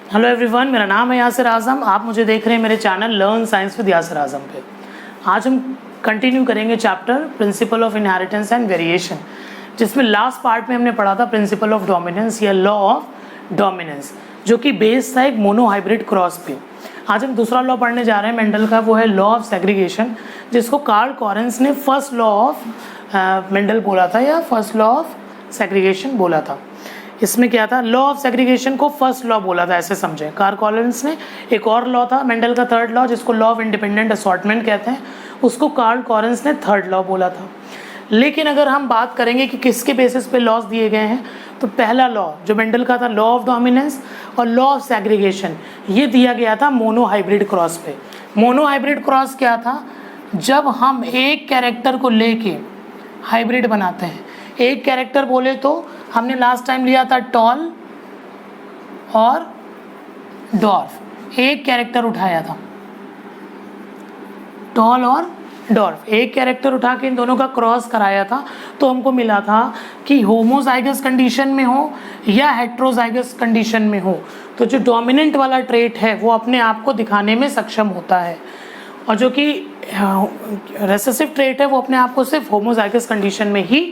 Hello everyone, मेरा नाम है यासिर आज़म। आप मुझे देख रहे हैं मेरे channel Learn Science with Yasir Azam पे। आज हम कंटिन्यू करेंगे chapter principle of inheritance and variation, जिसमें लास्ट पार्ट में हमने पढ़ा था प्रिंसिपल ऑफ डोमिनेंस या लॉ ऑफ डोमिनेंस, जो कि बेस्ड था एक मोनोहाइब्रिड क्रॉस पे। आज हम दूसरा लॉ पढ़ने जा रहे हैं मेंडल का, वो है लॉ ऑफ सेग्रीगेशन, जिसको कार्ल कॉरेंस ने फर्स्ट लॉ ऑफ मेंडल बोला था या फर्स्ट लॉ ऑफ सेग्रीगेशन बोला था। इसमें क्या था, लॉ ऑफ सेग्रीगेशन को फर्स्ट लॉ बोला था, ऐसे समझें। कार्ल कॉरेंस ने एक और लॉ था मेंडल का थर्ड लॉ, जिसको लॉ ऑफ इंडिपेंडेंट असॉर्टमेंट कहते हैं, उसको कार्ल कॉरेंस ने थर्ड लॉ बोला था। लेकिन अगर हम बात करेंगे कि किसके बेसिस पे लॉज दिए गए हैं, तो पहला लॉ जो मेंडल का था, लॉ ऑफ डोमिनेंस और लॉ ऑफ सेग्रीगेशन, ये दिया गया था मोनोहाइब्रिड क्रॉस पे। मोनोहाइब्रिड क्रॉस क्या था, जब हम एक कैरेक्टर को लेके हाइब्रिड बनाते हैं। एक कैरेक्टर बोले तो हमने लास्ट टाइम लिया था टॉल और डॉर्फ, एक कैरेक्टर उठाया था, टॉल और डॉर्फ, एक कैरेक्टर उठा के इन दोनों का क्रॉस कराया था, तो हमको मिला था कि होमोजाइगस कंडीशन में हो या हेट्रोजाइगस कंडीशन में हो, तो जो डोमिनेंट वाला ट्रेट है वो अपने आप को दिखाने में सक्षम होता है, और जो कि रेसेसिव ट्रेट है वो अपने आप को सिर्फ होमोजाइगस कंडीशन में ही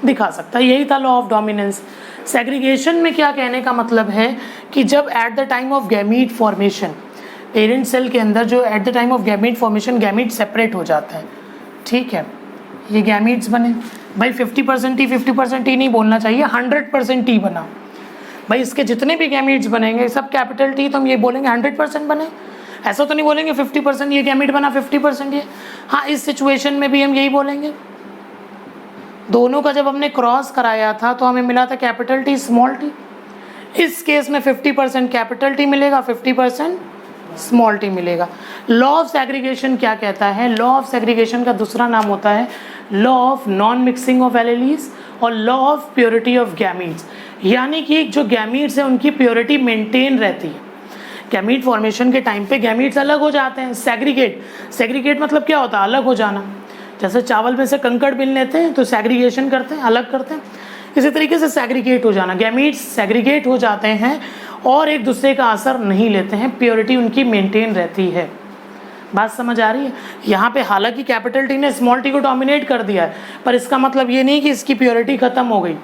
दिखा सकता है। यही था लॉ ऑफ डोमिनेंस। सेग्रीगेशन में क्या कहने का मतलब है कि जब at the time of gamete formation, parent cell के अंदर जो at the time of gamete formation gamete separate हो जाते हैं, ठीक है, ये गैमीट्स बने, भाई 50% ही 50% ही नहीं बोलना चाहिए, 100% ही बना। भाई इसके जितने भी गैमीट्स बनेंगे सब कैपिटल टी, तो हम ये बोलेंगे 100% बने, ऐसा तो नहीं बोलेंगे 50% ये गैमीट बना 50% ये। हाँ, इस सिचुएशन में भी हम यही बोलेंगे। दोनों का जब हमने क्रॉस कराया था तो हमें मिला था कैपिटल टी स्मॉल टी। इस केस में 50% कैपिटल टी मिलेगा, 50% स्मॉल टी मिलेगा। लॉ ऑफ सेग्रीगेशन क्या कहता है, लॉ ऑफ सेग्रीगेशन का दूसरा नाम होता है law of non mixing of alleles और law of purity of gametes, यानी कि जो गैमीट्स हैं उनकी प्योरिटी मेंटेन रहती है। गैमीट फॉर्मेशन के टाइम पे गैमीट्स अलग हो जाते हैं, सेग्रीगेट मतलब क्या होता है, अलग हो जाना। जैसे चावल में से कंकड़ बिन लेते हैं तो सेग्रीगेशन करते हैं, अलग करते हैं, इसी तरीके से सेग्रीगेट हो जाना, गैमीट्स सेग्रीगेट हो जाते हैं और एक दूसरे का असर नहीं लेते हैं, प्योरिटी उनकी मेंटेन रहती है। बात समझ आ रही है? यहाँ पे हालांकि कैपिटल टी ने स्मॉल टी को डोमिनेट कर दिया है, पर इसका मतलब ये नहीं कि इसकी प्योरिटी खत्म हो गई,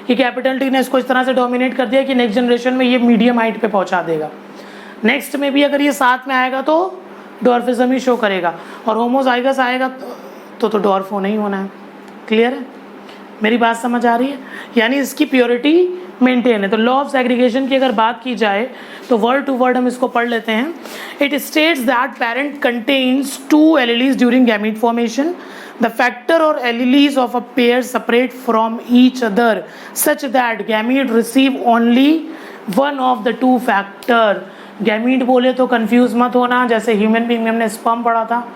कि कैपिटल टी ने इसको इस तरह से डोमिनेट कर दिया कि नेक्स्ट जनरेशन में ये मीडियम हाइट पे पहुँचा देगा। नेक्स्ट में भी अगर ये साथ में आएगा तो डॉर्फिज्म ही शो करेगा, और होमोजाइगस आएगा तो डॉर्फ होना ही होना है। क्लियर है? मेरी बात समझ आ रही है? यानी इसकी प्योरिटी मेंटेन है। तो लॉ ऑफ सेग्रीगेशन की अगर बात की जाए तो वर्ड टू वर्ड हम इसको पढ़ लेते हैं। It states that parent contains 2 alleles during gamete formation, the factor और alleles of a pair separate from each other such that gamete receive only one of the 2 factor. Gamete बोले तो confuse मत होना, जैसे ह्यूमन बीइंग में हमने sperm पढ़ा था,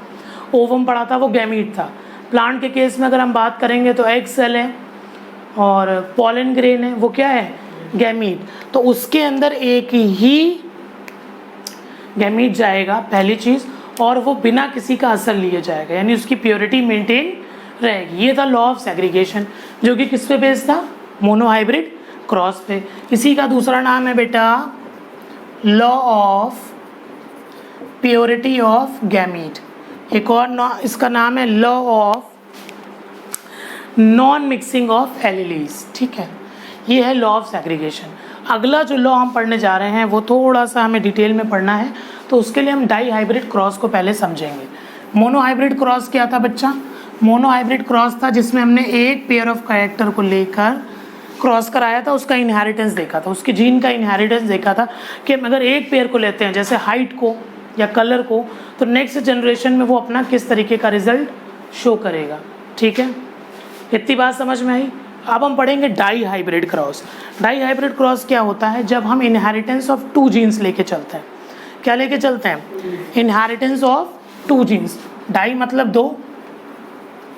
ओवम पढ़ा था, वो गैमीट था। प्लांट के केस में अगर हम बात करेंगे तो एग सेल है और पॉलन ग्रेन है, वो क्या है, गैमीट। तो उसके अंदर एक ही गैमीट जाएगा पहली चीज़, और वो बिना किसी का असर लिए जाएगा, यानी उसकी प्योरिटी मेंटेन रहेगी। ये था लॉ ऑफ सेग्रीगेशन, जो कि किस पे बेस्ड था, मोनोहाइब्रिड क्रॉस पे। इसी का दूसरा नाम है बेटा law of purity of gamete. एक और इसका नाम है law of non mixing of alleles. ठीक है, ये है लॉ ऑफ सेग्रीगेशन। अगला जो लॉ हम पढ़ने जा रहे हैं वो थोड़ा सा हमें डिटेल में पढ़ना है, तो उसके लिए हम डाई हाइब्रिड क्रॉस को पहले समझेंगे। मोनोहाइब्रिड क्रॉस क्या था बच्चा, मोनोहाइब्रिड क्रॉस था जिसमें हमने एक पेयर ऑफ कैरेक्टर को लेकर क्रॉस कराया था, उसका इनहेरिटेंस देखा था, उसकी जीन का इनहेरिटेंस देखा था कि हम अगर एक पेयर को लेते हैं, जैसे हाइट को या कलर को, तो नेक्स्ट जनरेशन में वो अपना किस तरीके का रिजल्ट शो करेगा। ठीक है, इतनी बात समझ में आई। अब हम पढ़ेंगे dihybrid cross. Dihybrid cross क्या होता है, जब हम इनहेरिटेंस ऑफ 2 जीन्स लेके चलते हैं। क्या लेके चलते हैं, इनहेरिटेंस ऑफ 2 जीन्स। डाई मतलब 2,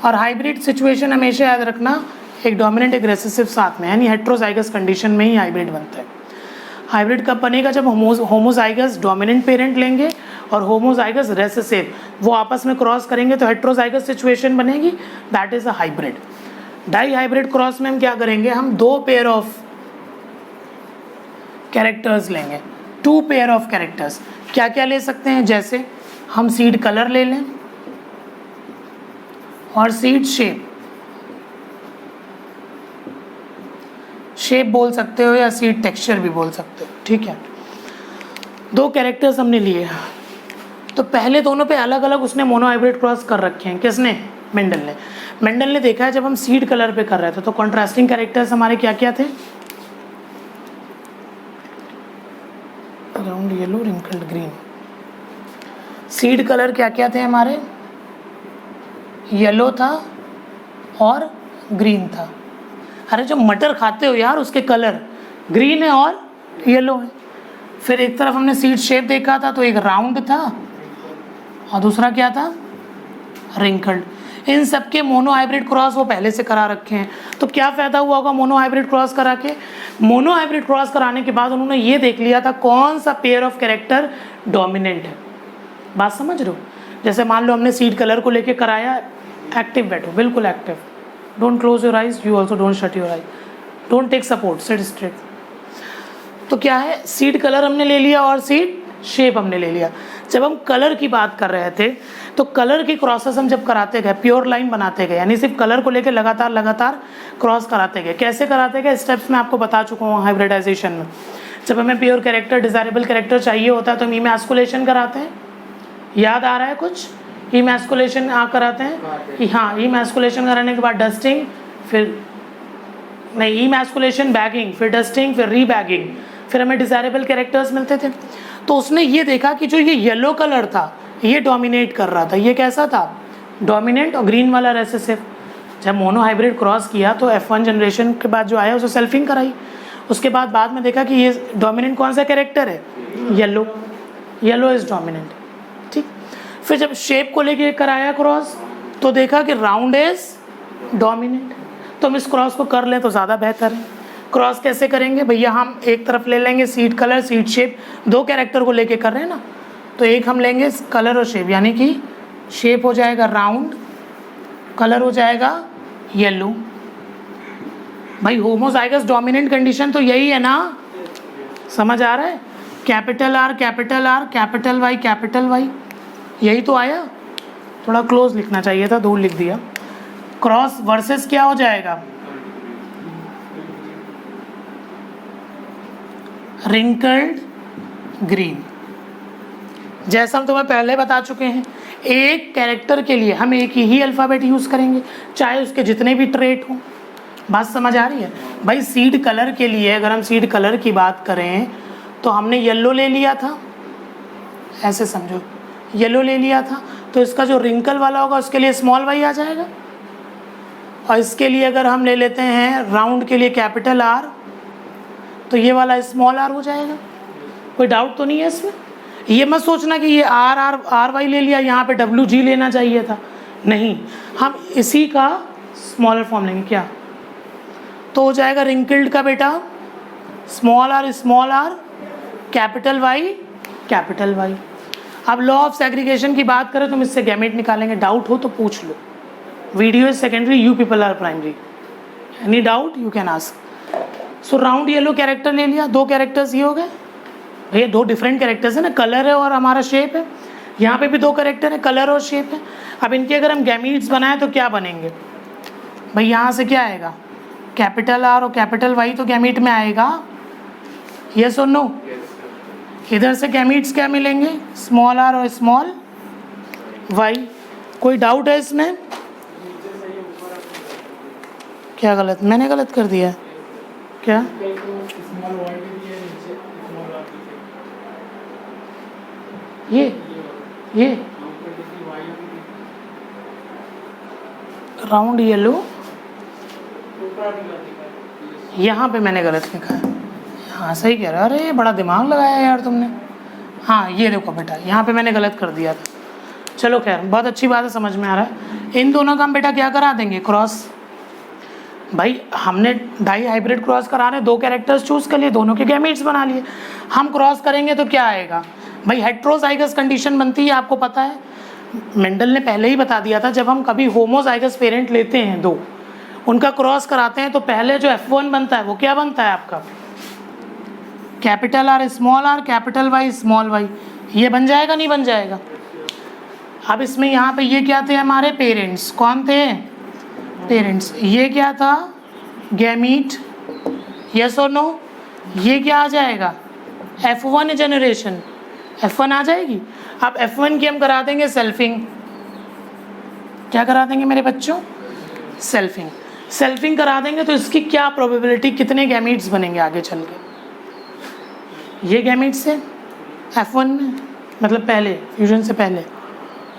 और हाइब्रिड सिचुएशन हमेशा याद रखना, एक डोमिनेंट एक रेसेसिव साथ में, यानी हेट्रोजाइगस कंडीशन में ही हाइब्रिड बनता है। हाइब्रिड कब बनेगा, जब होमोजाइगस डोमिनेंट पेरेंट लेंगे और होमोजाइगस रेसेसिव वो आपस में क्रॉस करेंगे तो हेट्रोजाइगस सिचुएशन बनेगी, that is a hybrid. Dihybrid cross में हम क्या करेंगे, हम 2 पेयर ऑफ कैरेक्टर्स लेंगे, टू पेयर ऑफ कैरेक्टर्स क्या क्या ले सकते हैं, जैसे हम सीड कलर ले लें और सीड शेप, शेप बोल सकते हो या सीड टेक्सचर भी बोल सकते हो, ठीक है। दो कैरेक्टर्स हमने लिए, तो पहले दोनों पे अलग अलग उसने मोनो हाइब्रिड क्रॉस कर रखे हैं। किसने? मेंडल ने देखा है जब हम सीड कलर पे कर रहे थे तो कॉन्ट्रास्टिंग कैरेक्टर्स हमारे क्या क्या थे? Round yellow wrinkled green. Seed colour क्या क्या थे हमारे? येलो था और ग्रीन था। अरे जो मटर खाते हो यार उसके कलर ग्रीन है और येलो है। फिर एक तरफ हमने सीड शेप देखा था तो एक राउंड था और दूसरा क्या था? रिंकल्ड। इन सब के मोनो हाइब्रिड क्रॉस वो पहले से करा रखे हैं। तो क्या फ़ायदा हुआ होगा मोनो हाइब्रिड क्रॉस करा के? मोनो हाइब्रिड क्रॉस कराने के बाद उन्होंने ये देख लिया था कौन सा पेयर ऑफ कैरेक्टर डोमिनेंट है। बात समझ रहे हो? जैसे मान लो हमने सीड कलर को लेके कराया, एक्टिव बैठो, बिल्कुल active, don't close your eyes, you also don't shut your eyes, don't take support, sit straight. तो क्या है, सीड कलर हमने ले लिया और सीड शेप हमने ले लिया। जब हम कलर की बात कर रहे थे तो कलर की क्रॉसेस हम जब कराते गए, प्योर लाइन बनाते गए, यानी सिर्फ कलर को लेकर लगातार क्रॉस कराते गए। कैसे कराते गए? स्टेप्स मैं आपको बता चुका हूँ हाइब्रिडाइजेशन में। जब हमें प्योर कैरेक्टर, डिजायरेबल कैरेक्टर चाहिए होता है तो हम इमैस्कुलेशन कराते हैं। याद आ रहा है कुछ? इमैस्कुलेशन कराते हैं। हाँ, इमैस्कुलेशन कराने के बाद डस्टिंग, फिर नहीं, इमैस्कुलेशन, बैगिंग, फिर डस्टिंग, फिर रीबैगिंग, फिर हमें डिजायरेबल कैरेक्टर्स मिलते थे। तो उसने ये देखा कि जो ये येलो कलर था ये डोमिनेट कर रहा था। ये कैसा था? डोमिनेंट। और ग्रीन वाला रेसेसिव। जब मोनो हाइब्रिड क्रॉस किया तो F1 जनरेशन के बाद जो आया उसे सेल्फिंग कराई। उसके बाद में देखा कि ये डोमिनेंट कौन सा कैरेक्टर है? येलो। येलो इज डोमिनेंट, ठीक। फिर जब शेप को लेके कराया क्रॉस तो देखा कि राउंड इज डोमिनेंट। तो हम इस क्रॉस को कर लें तो ज़्यादा बेहतर है। क्रॉस कैसे करेंगे भैया? हम एक तरफ ले लेंगे सीड कलर, सीड शेप, दो कैरेक्टर को लेके कर रहे हैं ना, तो एक हम लेंगे कलर और शेप, यानी कि शेप हो जाएगा राउंड, कलर हो जाएगा येलो। भाई होमोजाइगस डोमिनेंट कंडीशन तो यही है ना, समझ आ रहा है? Capital R capital R, capital Y, यही तो आया। थोड़ा क्लोज लिखना चाहिए था, दूर लिख दिया। क्रॉस वर्सेस क्या हो जाएगा? Wrinkled green. जैसा हम तुम्हें पहले बता चुके हैं, एक कैरेक्टर के लिए हम एक ही अल्फ़ाबेट यूज़ करेंगे, चाहे उसके जितने भी ट्रेट हों। बात समझ आ रही है? भाई सीड कलर के लिए अगर हम सीड कलर की बात करें तो हमने येलो ले लिया था, ऐसे समझो, येलो ले लिया था, तो इसका जो रिंकल वाला होगा उसके लिए स्मॉल वाई आ जाएगा। और इसके लिए अगर हम ले लेते हैं राउंड के लिए कैपिटल आर, तो ये वाला स्मॉल आर हो जाएगा। कोई डाउट तो नहीं है इसमें? ये मत सोचना कि ये आर वाई ले लिया, यहाँ पे डब्ल्यू जी लेना चाहिए था, नहीं, हम इसी का स्मॉलर फॉर्म लेंगे। क्या तो हो जाएगा? रिंकल्ड का बेटा स्मॉल आर कैपिटल वाई। अब लॉ ऑफ सेग्रीगेशन की बात करें तो हम इससे गैमेट निकालेंगे। डाउट हो तो पूछ लो। Video is secondary, you people are primary. Any doubt you can ask. So round yellow character ले लिया, दो कैरेक्टर्स ये हो गए भैया, दो डिफरेंट कैरेक्टर्स है ना, कलर है और हमारा शेप है। यहाँ पे भी दो कैरेक्टर है, कलर और शेप है। अब इनके अगर हम गैमीट्स बनाएं तो क्या बनेंगे भाई? यहाँ से क्या आएगा? कैपिटल आर और कैपिटल वाई तो गैमीट में आएगा, यस और नो? इधर से गैमीट्स क्या मिलेंगे? स्मॉल आर और स्मॉल वाई। कोई डाउट है इसमें? क्या गलत? मैंने गलत कर दिया क्या? ये राउंड येलो, यहाँ पे मैंने गलत लिखा है। हाँ सही कह रहा है। अरे बड़ा दिमाग लगाया यार तुमने। हाँ ये देखो बेटा, यहाँ पे मैंने गलत कर दिया था। चलो खैर, बहुत अच्छी बात है, समझ में आ रहा है। इन दोनों का हम बेटा क्या करा देंगे? क्रॉस। भाई हमने डाई हाइब्रिड क्रॉस करा रहे, दो कैरेक्टर्स चूज कर लिए, दोनों के गैमीट्स बना लिए। हम क्रॉस करेंगे तो क्या आएगा भाई? हेट्रोजाइगस कंडीशन बनती है, आपको पता है। मेंडल ने पहले ही बता दिया था, जब हम कभी होमोजाइगस पेरेंट लेते हैं दो, उनका क्रॉस कराते हैं तो पहले जो F1 बनता है वो क्या बनता है आपका? Capital R capital Y small y, ये बन जाएगा नहीं बन जाएगा। अब इसमें यहाँ पे ये क्या थे हमारे पेरेंट्स, कौन थे पेरेंट्स, ये क्या था गैमीट, यस और नो, ये क्या आ जाएगा F1 जनरेशन, F1 आ जाएगी। अब F1 की हम करा देंगे सेल्फिंग, क्या करा देंगे मेरे बच्चों सेल्फिंग, सेल्फिंग करा देंगे तो इसकी क्या प्रोबेबिलिटी, कितने गैमीट्स बनेंगे आगे चल के, ये गैमीट्स से F1 में मतलब पहले फ्यूजन से पहले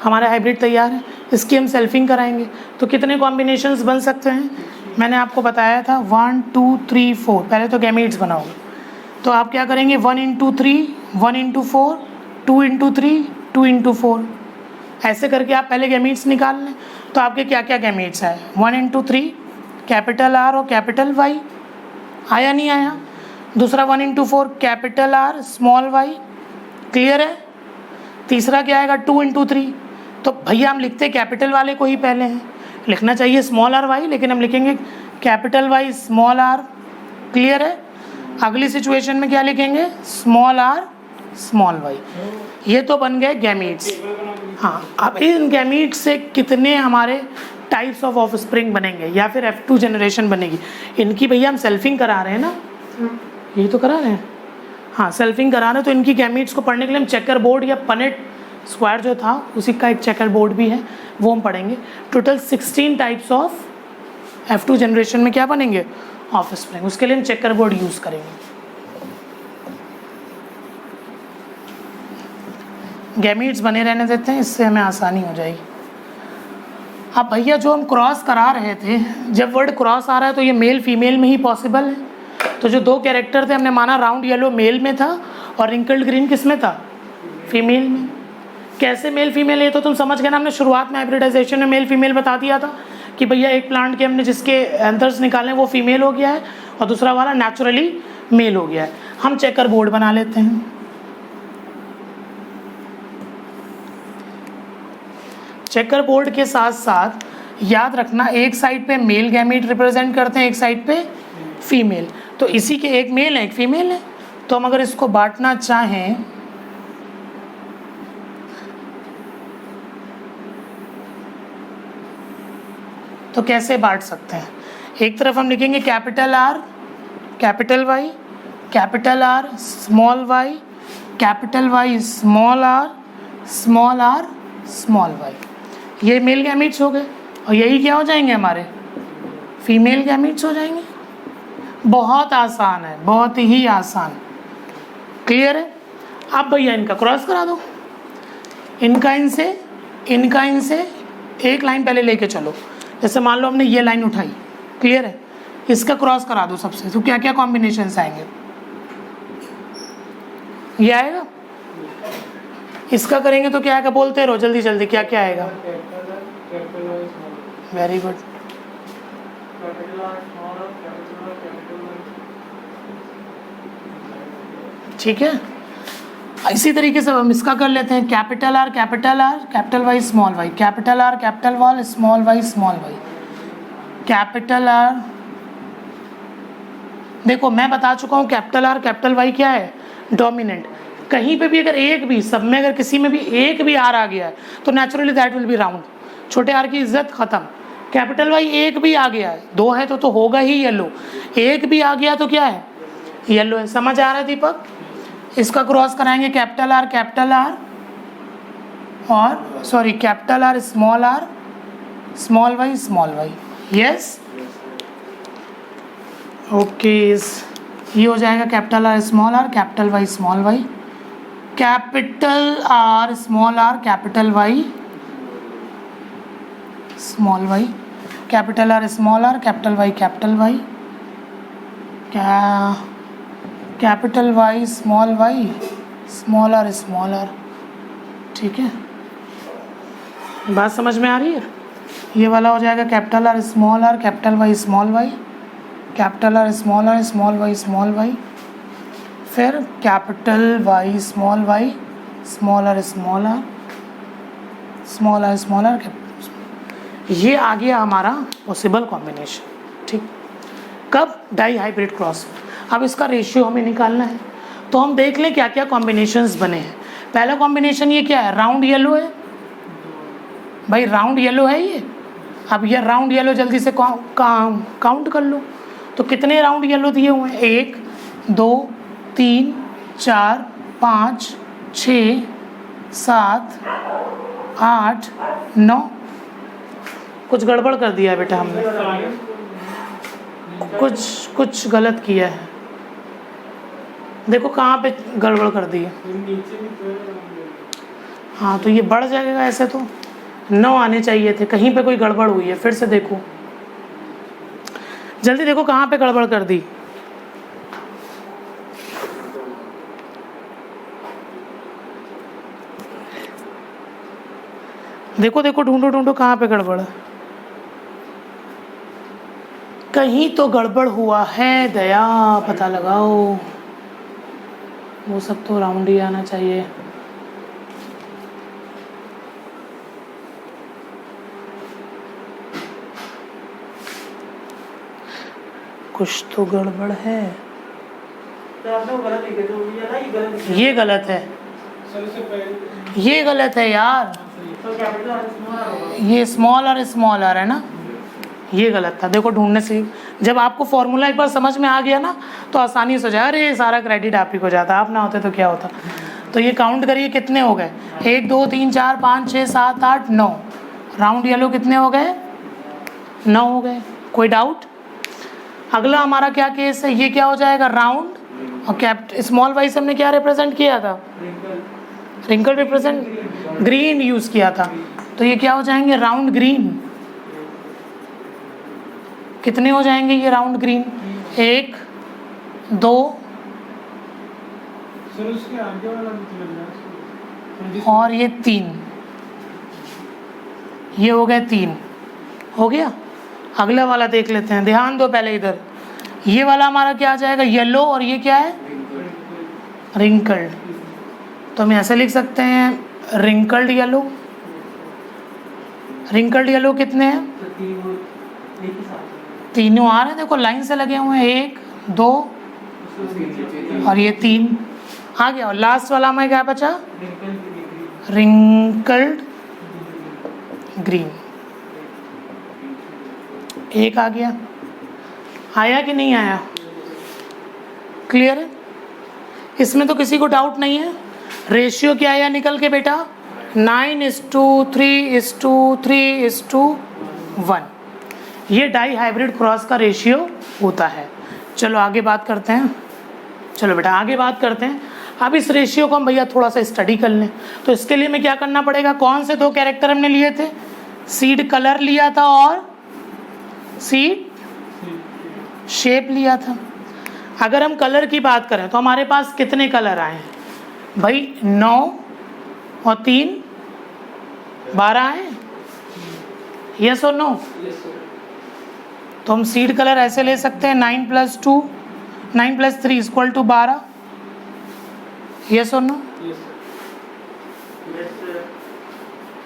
हमारा हाइब्रिड तैयार है, इसकी हम सेल्फिंग कराएंगे तो कितने कॉम्बिनेशंस बन सकते हैं, मैंने आपको बताया था 1 2 3 4, पहले तो गैमीट्स बनाओगे तो आप क्या करेंगे 1 इंटू 3, 1 इंटू 4, 2 इंटू 3, 2 इंटू 4, ऐसे करके आप पहले गैमीट्स निकाल लें। तो आपके क्या क्या गैमीट्स आए 1 इंटू 3 कैपिटल आर और कैपिटल वाई, आया नहीं आया। दूसरा 1 into 4 capital R small y, clear है। तीसरा क्या आएगा 2 इंटू 3, तो भैया हम लिखते कैपिटल वाले को ही पहले हैं, लिखना चाहिए स्मॉल आर वाई लेकिन हम लिखेंगे capital Y small r, clear है। अगली सिचुएशन में क्या लिखेंगे स्मॉल आर स्मॉल वाई, ये तो बन गए गैमीट्स। हाँ, अब इन गैमीट्स से कितने हमारे टाइप्स ऑफ ऑफस्प्रिंग बनेंगे या फिर F2 जनरेशन बनेगी, इनकी भैया हम सेल्फिंग करा रहे हैं ना, यही तो करा रहे हैं, हाँ सेल्फिंग करा रहे हैं। तो इनकी गैमीट्स को पढ़ने के लिए हम चेकर बोर्ड या पनेट स्क्वायर जो था उसी का एक चेकर बोर्ड भी है वो हम पढ़ेंगे। Total 16 types of F2 generation में क्या बनेंगे ऑफस्प्रिंग, उसके लिए हम चेकर बोर्ड यूज़ करेंगे। गैमीट्स बने रहने देते हैं, इससे हमें आसानी हो जाएगी। अब भैया जो हम क्रॉस करा रहे थे, जब वर्ड क्रॉस आ रहा है तो ये मेल फीमेल में ही पॉसिबल है। तो जो दो कैरेक्टर थे हमने माना राउंड येलो मेल में था और रिंकल्ड ग्रीन किस में था फीमेल में। कैसे मेल फीमेल, ये तो तुम समझ गए ना, हमने शुरुआत में हाइब्रिडाइजेशन में मेल फीमेल बता दिया था कि भैया एक प्लांट के हमने जिसके एंथर्स निकाले वो फीमेल हो गया है और दूसरा वाला नेचुरली मेल हो गया है। हम चेकर बोर्ड बना लेते हैं। चेकर बोर्ड के साथ साथ याद रखना एक साइड पे मेल गैमीट रिप्रेजेंट करते हैं, एक साइड पे फीमेल, तो इसी के एक मेल है एक फीमेल है। तो हम अगर इसको बांटना चाहें तो कैसे बांट सकते हैं, एक तरफ हम लिखेंगे capital R capital Y, capital R small Y, capital Y small are small y, ये मेल गैमीट्स हो गए और यही क्या हो जाएंगे हमारे फीमेल गैमीट्स हो जाएंगे। बहुत आसान है, बहुत ही आसान, क्लियर है। अब भैया इनका क्रॉस करा दो, इनका इनसे एक लाइन पहले लेके चलो। जैसे मान लो हमने ये लाइन उठाई, क्लियर है, इसका क्रॉस करा दो सबसे, तो क्या क्या कॉम्बिनेशंस आएंगे, ये आएगा। इसका करेंगे तो क्या आएगा, बोलते रहो जल्दी जल्दी, क्या क्या आएगा। वेरी गुड, ठीक है। इसी तरीके से हम इसका कर लेते हैं capital R capital Y small Y, capital R capital Y small Y, capital R. देखो मैं बता चुका हूँ कैपिटल आर कैपिटल वाई क्या है डोमिनेंट। कहीं पे भी अगर एक भी, सब में अगर किसी में भी एक भी आर आ गया है तो naturally that will be round, छोटे आर की इज्जत खत्म। कैपिटल वाई एक भी आ गया है, दो है तो होगा ही येलो, एक भी आ गया तो क्या है येलो है। समझ आ रहा है दीपक। इसका क्रॉस कराएंगे कैपिटल आर और sorry capital R small y, yes okay. ये हो जाएगा capital R capital Y small Y, capital R capital Y small Y, capital R capital Y capital Y small r, ठीक है। बात समझ में आ रही है। ये वाला हो जाएगा capital R capital Y small Y, capital R small Y, फिर capital Y small are small R. ये आ गया हमारा पॉसिबल कॉम्बिनेशन, ठीक। कब डाई हाइब्रिड क्रॉस। अब इसका रेशियो हमें निकालना है। तो हम देख लें क्या क्या कॉम्बिनेशंस बने हैं। पहला कॉम्बिनेशन ये क्या है, राउंड येलो है भाई, राउंड येलो है ये। अब ये राउंड येलो जल्दी से काउंट कर लो, तो कितने राउंड येलो दिए हुए हैं, 1 2 3 4 5 6 7 8 9। कुछ गड़बड़ कर दिया है बेटा हमने, कुछ गलत किया है। देखो कहाँ पे गड़बड़ कर दी है। हाँ तो ये बढ़ जाएगा, ऐसे तो 9 आने चाहिए थे, कहीं पे कोई गड़बड़ हुई है। फिर से देखो, जल्दी देखो कहाँ पे गड़बड़ कर दी। देखो देखो, ढूंढो ढूंढो कहाँ पे गड़बड़ है, कहीं तो गड़बड़ हुआ है। दया पता लगाओ, वो सब तो राउंड ही आना चाहिए। कुछ तो गड़बड़ है, ये गलत है, ये गलत है यार, ये स्मॉल आर है ना, ये गलत था। देखो ढूंढने से, जब आपको फॉर्मूला एक बार समझ में आ गया ना तो आसानी से हो जाए। अरे सारा क्रेडिट आप ही को जाता, आप ना होते तो क्या होता। तो ये काउंट करिए कितने हो गए, 1 2 3 4 5 6 7 8 9। राउंड येलो कितने हो गए, 9 हो गए। कोई डाउट। अगला हमारा क्या केस है, ये क्या हो जाएगा, राउंड, और स्मॉल वाई से हमने क्या रिप्रेजेंट किया था, रिंकल रिप्रेजेंट ग्रीन यूज किया था। तो ये क्या हो जाएंगे, राउंड ग्रीन। कितने हो जाएंगे ये राउंड ग्रीन, 1 2 और ये 3, ये हो गए 3, हो गया। अगला वाला देख लेते हैं, ध्यान दो पहले इधर। ये वाला हमारा क्या आ जाएगा, येलो, और ये क्या है, रिंकल्ड। तो हम ऐसे लिख सकते हैं, रिंकल्ड येलो। रिंकल्ड येलो कितने हैं, तीनों आ रहे हैं, देखो लाइन से लगे हुए हैं, 1 2 और ये 3 आ गया। और लास्ट वाला हमें क्या बचा, रिंकल्ड ग्रीन, 1 आ गया। आया कि नहीं आया, क्लियर है। इसमें तो किसी को डाउट नहीं है। रेशियो क्या आया निकल के बेटा, 9:3:3:1। ये डाई हाइब्रिड क्रॉस का रेशियो होता है। चलो आगे बात करते हैं, चलो बेटा आगे बात करते हैं। अब इस रेशियो को हम भैया थोड़ा सा स्टडी कर लें। तो इसके लिए हमें क्या करना पड़ेगा, कौन से 2 कैरेक्टर हमने लिए थे, सीड कलर लिया था और सीड शेप लिया था। अगर हम कलर की बात करें तो हमारे पास कितने कलर आए हैं भाई, 9 और 3 12 आए, यस और नो। तो हम सीड कलर ऐसे ले सकते हैं, 9 + 2 9 + 3 = 12, यस और नो।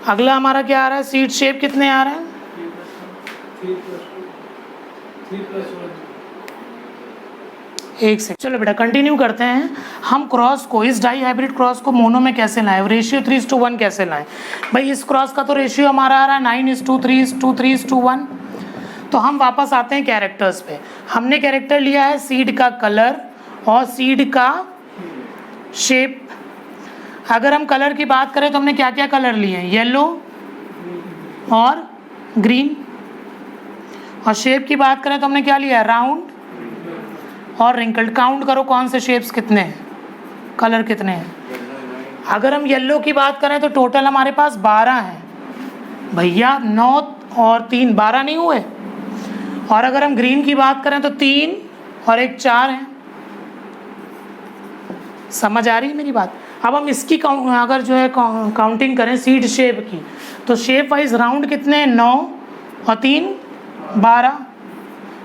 अगला हमारा क्या आ रहा है, सीड शेप कितने आ रहे हैं, 1 सेकंड। चलो बेटा कंटिन्यू करते हैं। हम क्रॉस को, इस डाई हाइब्रिड क्रॉस को मोनो में कैसे लाएं, रेशियो 3:1 कैसे लाएं। भाई इस क्रॉस का तो रेशियो हमारा आ रहा है 9:3:3:1। तो हम वापस आते हैं कैरेक्टर्स पे। हमने कैरेक्टर लिया है सीड का कलर और सीड का शेप। अगर हम कलर की बात करें तो हमने क्या क्या कलर लिए हैं, येलो और ग्रीन। और शेप की बात करें तो हमने क्या लिया है, राउंड और रिंकल्ड। काउंट करो कौन से शेप्स कितने हैं, कलर कितने हैं। अगर हम येलो की बात करें तो टोटल हमारे पास 12 हैं भैया, 9 और 3 12 नहीं हुए। और अगर हम ग्रीन की बात करें तो 3 और 1 4 हैं। समझ आ रही है मेरी बात। अब हम इसकी अगर जो है काउंटिंग करें सीड शेप की, तो शेप वाइज राउंड कितने हैं, 9 और 3 12।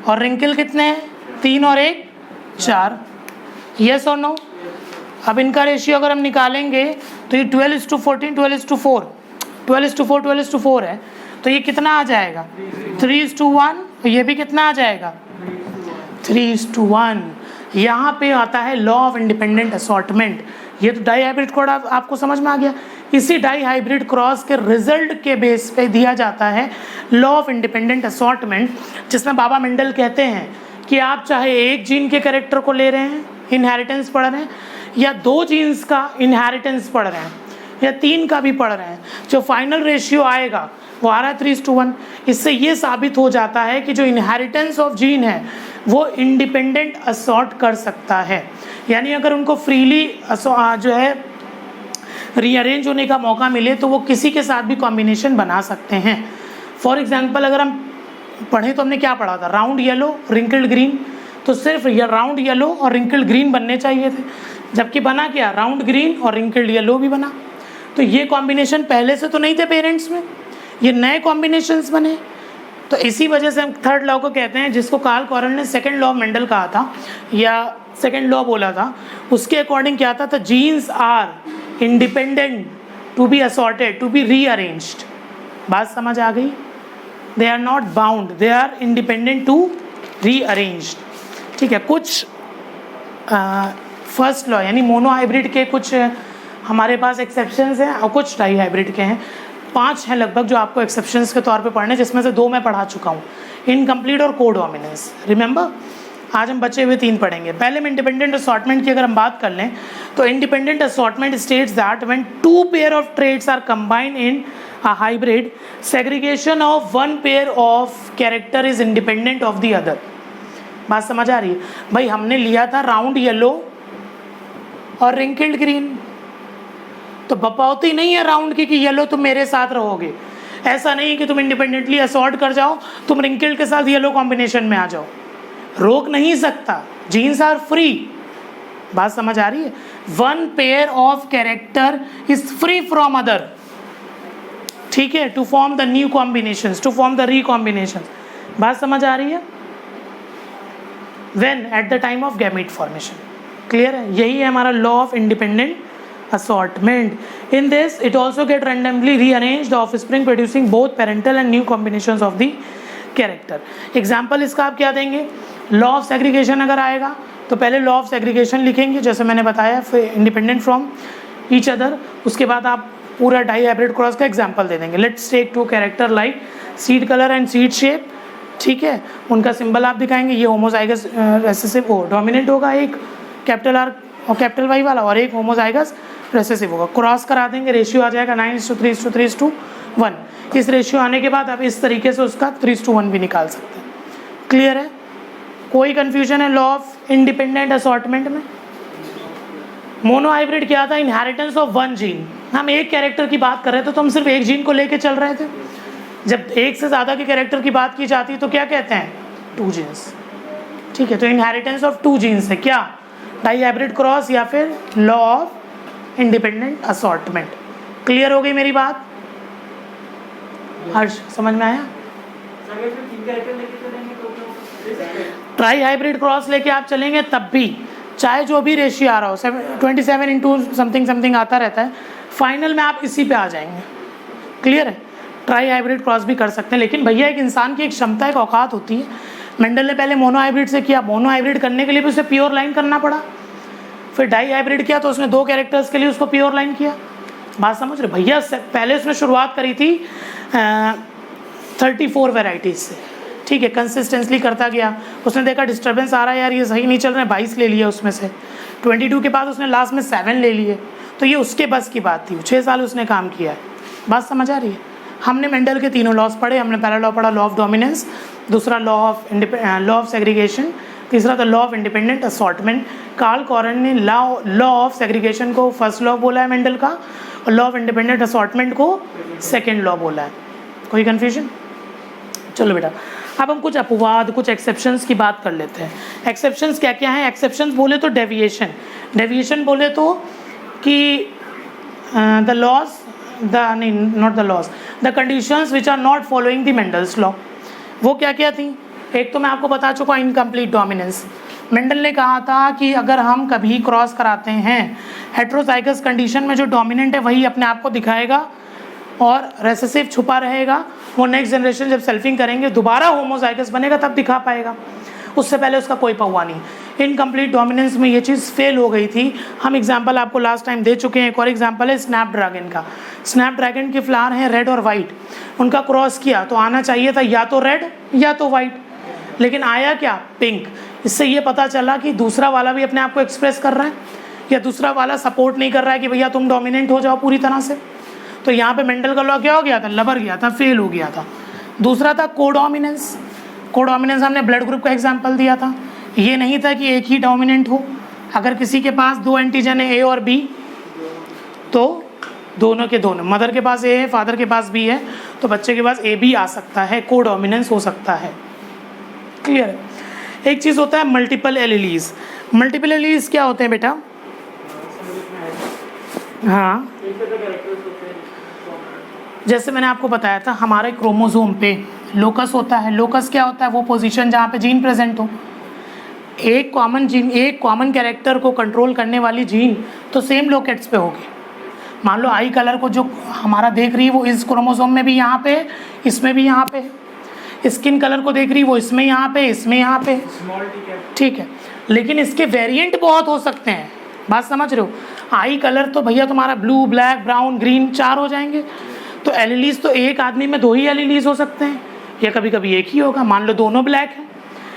और रिंकल कितने हैं, 3 और 1 4, यस और नो। अब इनका रेशियो अगर हम निकालेंगे तो ये 12:14 12:4 12:4 12:4 है। तो ये कितना आ जाएगा, 3:1। ये भी कितना आ जाएगा, 3:1। यहाँ पे आता है लॉ ऑफ इंडिपेंडेंट असॉर्टमेंट। ये तो डाई हाइब्रिड कोड आपको समझ में आ गया। इसी डाई हाइब्रिड क्रॉस के रिजल्ट के बेस पे दिया जाता है लॉ ऑफ इंडिपेंडेंट असॉर्टमेंट, जिसमें बाबा मेंडल कहते हैं कि आप चाहे एक जीन के कैरेक्टर को ले रहे हैं, इनहेरिटेंस पढ़ रहे हैं, या 2 जीन्स का इनहेरिटेंस पढ़ रहे हैं, या 3 का भी पढ़ रहे हैं, जो फाइनल रेशियो आएगा वो आ रहा है 3:1। इससे ये साबित हो जाता है कि जो इनहेरिटेंस ऑफ जीन है वो इंडिपेंडेंट असॉर्ट कर सकता है। यानी अगर उनको फ्रीली जो है रीअरेंज होने का मौका मिले तो वो किसी के साथ भी कॉम्बिनेशन बना सकते हैं। फॉर एग्जांपल अगर हम पढ़ें तो हमने क्या पढ़ा था, राउंड येलो रिंकल्ड ग्रीन, तो सिर्फ ये राउंड येलो और रिंकल्ड ग्रीन बनने चाहिए थे, जबकि बना क्या, राउंड ग्रीन और रिंकल्ड येलो भी बना। तो ये कॉम्बिनेशन पहले से तो नहीं थे पेरेंट्स में, ये नए कॉम्बिनेशंस बने। तो इसी वजह से हम थर्ड लॉ को कहते हैं, जिसको कार्ल कॉरन ने सेकंड लॉ ऑफ मेंडल कहा था या सेकंड लॉ बोला था। उसके अकॉर्डिंग क्या था, genes are independent to be assorted, to be rearranged. बात समझ आ गई? They are not bound, they are independent to rearranged. ठीक है, कुछ फर्स्ट लॉ यानी मोनो हाइब्रिड के कुछ हमारे पास एक्सेप्शंस हैं और कुछ डाई हाइब्रिड के हैं। 5 हैं लगभग जो आपको एक्सेप्शंस के तौर पे पढ़ने, जिसमें से 2 मैं पढ़ा चुका हूँ, इनकम्प्लीट और कोडोमिनेंस। रिमेंबर, आज हम बचे हुए 3 पढ़ेंगे। पहले में इंडिपेंडेंट असॉर्टमेंट की अगर हम बात कर लें तो independent assortment states that when 2 pair of traits are combined in a hybrid, segregation of 1 pair of character is independent of the other. बात समझ आ रही है? भाई हमने लिया था राउंड येलो और रिंकल्ड ग्रीन, तो बपौती नहीं है राउंड की कि येलो तुम मेरे साथ रहोगे। ऐसा नहीं कि तुम इंडिपेंडेंटली असॉर्ट कर जाओ, तुम रिंकल्ड के साथ येलो कॉम्बिनेशन में आ जाओ, रोक नहीं सकता। Genes are free. बात समझ आ रही है? 1 pair of character is free from other, ठीक है, to form the new combinations, to form the recombinations. बात समझ आ रही है? When at the time of gamete formation. Clear है? यही है हमारा law of independent assortment. In this, it also get randomly rearranged the offspring producing both parental and new combinations of the character. Example इसका आप क्या देंगे? Law of segregation अगर आएगा तो पहले law of segregation लिखेंगे, जैसे मैंने बताया, independent from each other। उसके बाद आप पूरा डाई हाइब्रिड क्रॉस का एग्जाम्पल दे देंगे। Let's take 2 character like seed colour and seed shape, ठीक है, उनका सिंबल आप दिखाएंगे। ये होमोजाइगस रेसेसिव हो, डोमिनेंट होगा एक कैपिटल आर और कैपिटल वाई वाला, और एक होमोजाइगस रेसेसिव होगा। क्रॉस करा देंगे, रेशियो आ जाएगा 9:3:3:1। इस रेशियो आने के बाद आप इस तरीके से उसका 3:1 भी निकाल सकते हैं। क्लियर है? कोई कंफ्यूजन है लॉ ऑफ इंडिपेंडेंट असॉर्टमेंट में? मोनो हाइब्रिड क्या था? Inheritance of 1 gene. हम एक कैरेक्टर की बात कर रहे थे तो हम सिर्फ एक जीन को लेके चल रहे थे। जब एक से ज़्यादा के कैरेक्टर की बात की जाती है तो क्या कहते हैं? 2 जीन्स। ठीक है, तो इनहेरिटेंस ऑफ 2 जीन्स है क्या? डाई हाइब्रिड क्रॉस या फिर law of independent assortment. Clear हो गई मेरी बात? हर्ष, समझ में आया? ट्राई हाइब्रिड क्रॉस लेके आप चलेंगे तब भी, चाहे जो भी रेशियो आ रहा हो, 27 इंटू समथिंग समथिंग आता रहता है, फाइनल में आप इसी पे आ जाएंगे। क्लियर है? ट्राई हाइब्रिड क्रॉस भी कर सकते हैं, लेकिन भैया एक इंसान की एक क्षमता, एक औकात होती है। मेंडल ने पहले मोनो हाइब्रिड से किया, मोनो हाइब्रिड करने के लिए भी उसे प्योर लाइन करना पड़ा। फिर डाई हाइब्रिड किया तो उसने 2 कैरेक्टर्स के लिए उसको प्योर लाइन किया। बात समझ रहे भैया? पहले उसने शुरुआत करी थी 34 वेराइटीज़ से, ठीक है, कंसिस्टेंटली करता गया। उसने देखा डिस्टर्बेंस आ रहा है, यार ये सही नहीं चल रहा है, 22 ले लिया उसमें से। 22 के बाद उसने लास्ट में 7 ले लिए, तो ये उसके बस की बात थी। 6 साल उसने काम किया है। बात समझ आ रही है? हमने मेंडल के तीनों लॉस पढ़े। हमने पहला लॉ पढ़ा लॉ ऑफ डोमिनेंस, दूसरा लॉ ऑफ सेग्रीगेशन, तीसरा था law of independent assortment. Karl Correns ने लॉ ऑफ सेग्रीगेशन को फर्स्ट लॉ बोला है मेंडल का, और लॉ ऑफ इंडिपेंडेंट असॉर्टमेंट को सेकेंड लॉ बोला है। कोई कन्फ्यूजन? चलो बेटा, अब हम कुछ अपवाद, कुछ एक्सेप्शंस की बात कर लेते हैं। एक्सेप्शंस क्या क्या हैं? एक्सेप्शंस बोले तो डेविएशन, डेविएशन बोले तो कि the laws, not the laws, the conditions which are not following the Mendel's law. वो क्या क्या थी? एक तो मैं आपको बता चुका हूँ, इनकम्प्लीट डोमिनेंस। मेंडल ने कहा था कि अगर हम कभी क्रॉस कराते हैं, हेट्रोजाइगस कंडीशन में जो डोमिनेंट है वही अपने आप को दिखाएगा और रेसेसिव छुपा रहेगा। वो नेक्स्ट जनरेशन जब सेल्फिंग करेंगे दोबारा होमोजाइगस बनेगा तब दिखा पाएगा, उससे पहले उसका कोई पौवा नहीं। इनकम्प्लीट डोमिनेंस में ये चीज़ फेल हो गई थी। हम एग्जाम्पल आपको लास्ट टाइम दे चुके हैं। एक और एग्जाम्पल है स्नैपड्रैगन का। स्नैपड्रैगन के फ्लावर हैं रेड और वाइट, उनका क्रॉस किया तो आना चाहिए था या तो रेड या तो वाइट, लेकिन आया क्या, पिंक। इससे ये पता चला कि दूसरा वाला भी अपने आप को एक्सप्रेस कर रहा है, या दूसरा वाला सपोर्ट नहीं कर रहा है कि भैया तुम डोमिनेंट हो जाओ पूरी तरह से। तो यहाँ पे मेंडल का लॉ क्या हो गया था, लबर गया था, फेल हो गया था। दूसरा था कोडोमिनेंस। कोडोमिनेंस हमने ब्लड ग्रुप का एग्जाम्पल दिया था। ये नहीं था कि एक ही डोमिनेंट हो। अगर किसी के पास 2 एंटीजन है ए और बी, तो दोनों के दोनों, मदर के पास ए है, फादर के पास बी है, तो बच्चे के पास ए भी आ सकता है, कोडोमिनेंस हो सकता है। क्लियर है। एक चीज़ होता है मल्टीपल एलीलीज। मल्टीपल एलीलीज क्या होते हैं बेटा? हाँ, जैसे मैंने आपको बताया था, हमारे क्रोमोसोम पे लोकस होता है। लोकस क्या होता है? वो पोजीशन जहाँ पे जीन प्रेजेंट हो। एक कॉमन जीन, एक कॉमन कैरेक्टर को कंट्रोल करने वाली जीन तो सेम लोकेट्स पे होगी। मान लो आई कलर को जो हमारा देख रही है वो इस क्रोमोसोम में भी यहाँ पे, इसमें भी यहाँ पे। स्किन कलर को देख रही है वो इसमें यहाँ पे, इसमें यहाँ पे, ठीक है। लेकिन इसके वेरिएंट बहुत हो सकते हैं, बात समझ रहे हो? आई कलर तो भैया तुम्हारा ब्लू, ब्लैक, ब्राउन, ग्रीन 4 हो जाएंगे। तो एलीलीज तो एक आदमी में 2 ही एलीलीज हो सकते हैं, या कभी कभी एक ही होगा। मान लो दोनों ब्लैक है,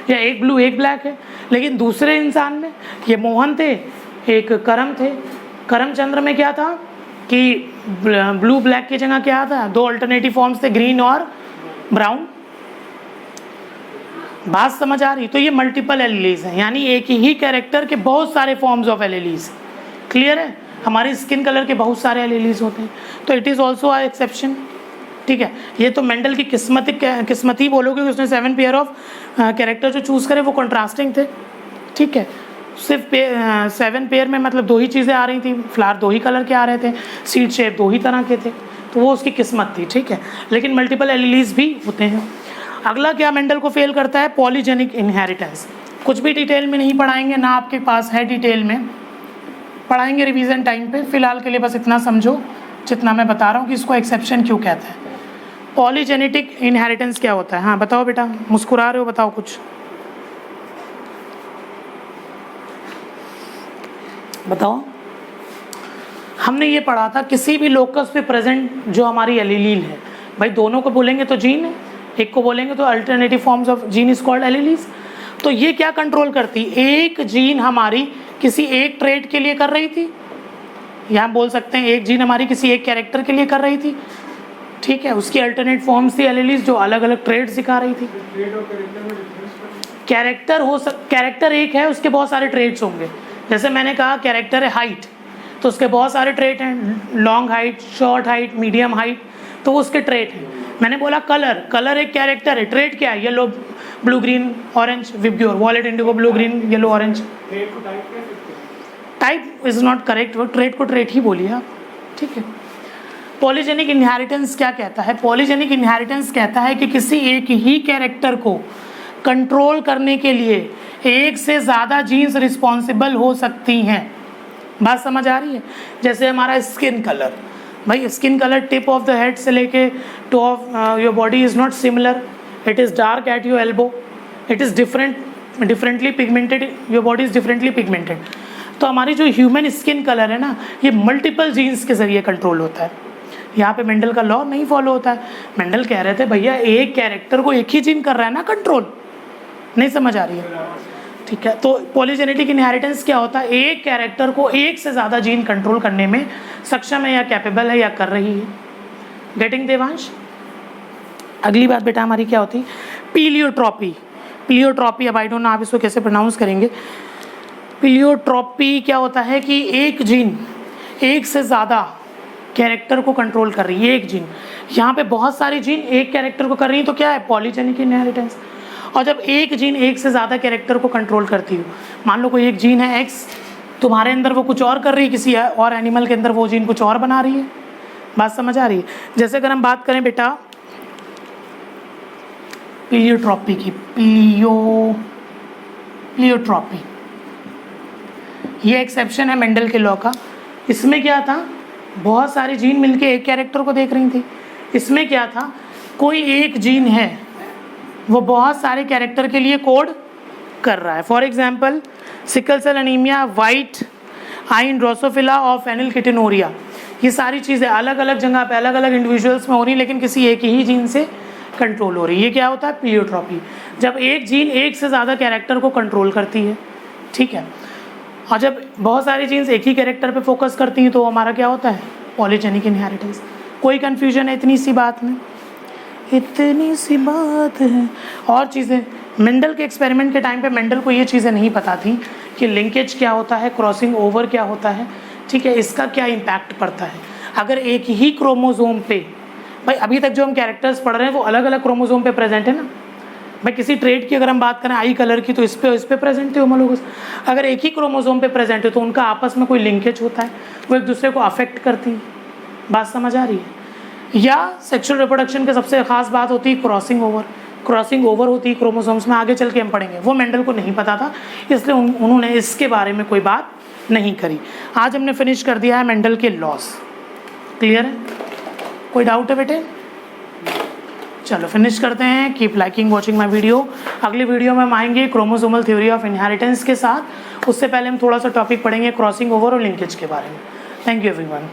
या एक ब्लू एक ब्लैक है। लेकिन दूसरे इंसान में, ये मोहन थे, एक करम थे, करमचंद्र में क्या था कि ब्लू ब्लैक की जगह क्या था, 2 अल्टरनेटिव फॉर्म्स थे, ग्रीन और ब्राउन। बात समझ आ रही? तो ये मल्टीपल एलीलीज है, यानी एक ही कैरेक्टर के बहुत सारे फॉर्म्स ऑफ एलीलीज। क्लियर है? हमारी स्किन कलर के बहुत सारे एलीलीज होते हैं, तो it is also a exception. ठीक है, ये तो मेंडल की किस्मत ही बोलोगे कि उसने 7 पेयर ऑफ कैरेक्टर जो चूज़ करे वो कंट्रास्टिंग थे। ठीक है, सिर्फ 7 पेयर में मतलब 2 ही चीज़ें आ रही थी, फ्लावर 2 ही कलर के आ रहे थे, सीड शेप 2 ही तरह के थे, तो वो उसकी किस्मत थी। ठीक है, लेकिन मल्टीपल एलीलीज भी होते हैं। अगला क्या मेंडल को फेल करता है? Polygenic inheritance. कुछ भी डिटेल में नहीं पढ़ाएंगे, ना आपके पास है डिटेल में, पढ़ाएंगे रिवीजन टाइम पे। फिलहाल के लिए बस इतना समझो जितना मैं बता रहा हूँ कि इसको एक्सेप्शन क्यों कहते हैं। पॉलीजेनेटिक इनहेरिटेंस क्या होता है? हाँ बताओ बेटा, मुस्कुरा रहे हो, बताओ कुछ बताओ। हमने ये पढ़ा था किसी भी लोकस पे प्रेजेंट जो हमारी एलीलील है, भाई दोनों को बोलेंगे तो जीन है, एक को बोलेंगे तो alternative forms of gene is called alleles. तो ये क्या कंट्रोल करती? एक जीन हमारी किसी एक ट्रेट के लिए कर रही थी, या हम बोल सकते हैं एक जीन हमारी किसी एक कैरेक्टर के लिए कर रही थी। ठीक है, उसकी अल्टरनेट फॉर्म्स थी एलीलीज जो अलग अलग ट्रेट सिखा रही थी। कैरेक्टर एक है, उसके बहुत सारे ट्रेट्स होंगे। जैसे मैंने कहा कैरेक्टर है हाइट, तो उसके बहुत सारे ट्रेट हैं, long height, short height, medium height, तो वो उसके ट्रेट हैं। मैंने बोला कलर एक कैरेक्टर है, ट्रेट क्या है? Yellow, blue, green, orange, VIBGYOR, violet, indigo, blue, green, yellow, orange. Type is not correct, वो ट्रेट को ट्रेट ही बोलिए आप। ठीक है, पॉलीजेनिक इनहेरिटेंस क्या कहता है? पॉलीजेनिक इनहेरिटेंस कहता है कि किसी एक ही कैरेक्टर को कंट्रोल करने के लिए एक से ज़्यादा जीन्स रिस्पॉन्सिबल हो सकती हैं। बात समझ आ रही है? जैसे हमारा स्किन कलर, भाई skin colour tip of the head से लेके toe of your body is not similar, it is dark at your elbow, it is differently pigmented, your body is differently pigmented. तो हमारी जो ह्यूमन स्किन कलर है ना, ये multiple genes के ज़रिए कंट्रोल होता है। यहाँ पे मेंडल का लॉ नहीं फॉलो होता है। मेंडल कह रहे थे भैया एक कैरेक्टर को एक ही जीन कर रहा है ना कंट्रोल, नहीं समझ आ रही है? ठीक है, तो पॉलीजेनेटिक इनहेरिटेंस क्या होता है? एक कैरेक्टर को एक से ज़्यादा जीन कंट्रोल करने में सक्षम है, या कैपेबल है, या कर रही है। गेटिंग देवांश? अगली बात बेटा हमारी क्या होती है? पीलियोट्रॉपी। पीलियोट्रॉपी, अब आई डोंट नो आप इसको कैसे प्रोनाउंस करेंगे। पीलियोट्रॉपी क्या होता है कि एक जीन एक से ज़्यादा कैरेक्टर को कंट्रोल कर रही है। एक जीन, यहाँ पे बहुत सारी जीन एक कैरेक्टर को कर रही है, तो क्या है? Polygenic inheritance. और जब एक जीन एक से ज़्यादा कैरेक्टर को कंट्रोल करती हो, मान लो कोई एक जीन है एक्स, तुम्हारे अंदर वो कुछ और कर रही है, किसी और एनिमल के अंदर वो जीन कुछ और बना रही है। बात समझ आ रही है? जैसे अगर हम बात करें बेटा पीलियोट्रॉपी की, पीलियोट्रॉपी ये एक्सेप्शन है मेंडल के लॉ का। इसमें क्या था? बहुत सारी जीन मिलके एक कैरेक्टर को देख रही थी। इसमें क्या था? कोई एक जीन है वो बहुत सारे कैरेक्टर के लिए कोड कर रहा है। For example sickle cell anaemia, white eye drosophila और फेनिलकेटोनुरिया, ये सारी चीज़ें अलग अलग जगह पे अलग अलग इंडिविजुअल्स में हो रही, लेकिन किसी एक ही जीन से कंट्रोल हो रही है। ये क्या होता है? प्लियोट्रॉपी, जब एक जीन एक से ज़्यादा कैरेक्टर को कंट्रोल करती है, ठीक है। और जब बहुत सारी जीन्स एक ही कैरेक्टर पे फोकस करती हैं तो हमारा क्या होता है? Polygenic inheritance. कोई कन्फ्यूजन है इतनी सी बात में? इतनी सी बात है। और चीज़ें मेंडल के एक्सपेरिमेंट के टाइम पे मेंडल को ये चीज़ें नहीं पता थी कि लिंकेज क्या होता है, क्रॉसिंग ओवर क्या होता है, ठीक है, इसका क्या इम्पैक्ट पड़ता है। अगर एक ही क्रोमोसोम पे, भाई अभी तक जो हम कैरेक्टर्स पढ़ रहे हैं वो अलग अलग क्रोमोसोम पे प्रेजेंट है ना। भाई किसी ट्रेड की अगर हम बात करें आई कलर की, तो इस पे प्रेजेंट थे होमोलोगस। अगर एक ही क्रोमोसोम पे प्रेजेंट है तो उनका आपस में कोई लिंकेज होता है, वो एक दूसरे को अफेक्ट करती है। बात समझ आ रही है? या सेक्सुअल रिप्रोडक्शन की सबसे खास बात होती है क्रॉसिंग ओवर। क्रॉसिंग ओवर होती है क्रोमोसोम्स में, आगे चल के हम पढ़ेंगे। वो मेंडल को नहीं पता था, इसलिए उन्होंने इसके बारे में कोई बात नहीं करी। आज हमने फिनिश कर दिया है मेंडल के लॉस। क्लियर है? कोई डाउट है बेटे? चलो फिनिश करते हैं। Keep liking watching my video. अगली वीडियो में हम आएंगे क्रोमोसोमल थ्योरी ऑफ इनहेरिटेंस के साथ। उससे पहले हम थोड़ा सा टॉपिक पढ़ेंगे क्रॉसिंग ओवर और लिंकेज के बारे में। Thank you everyone.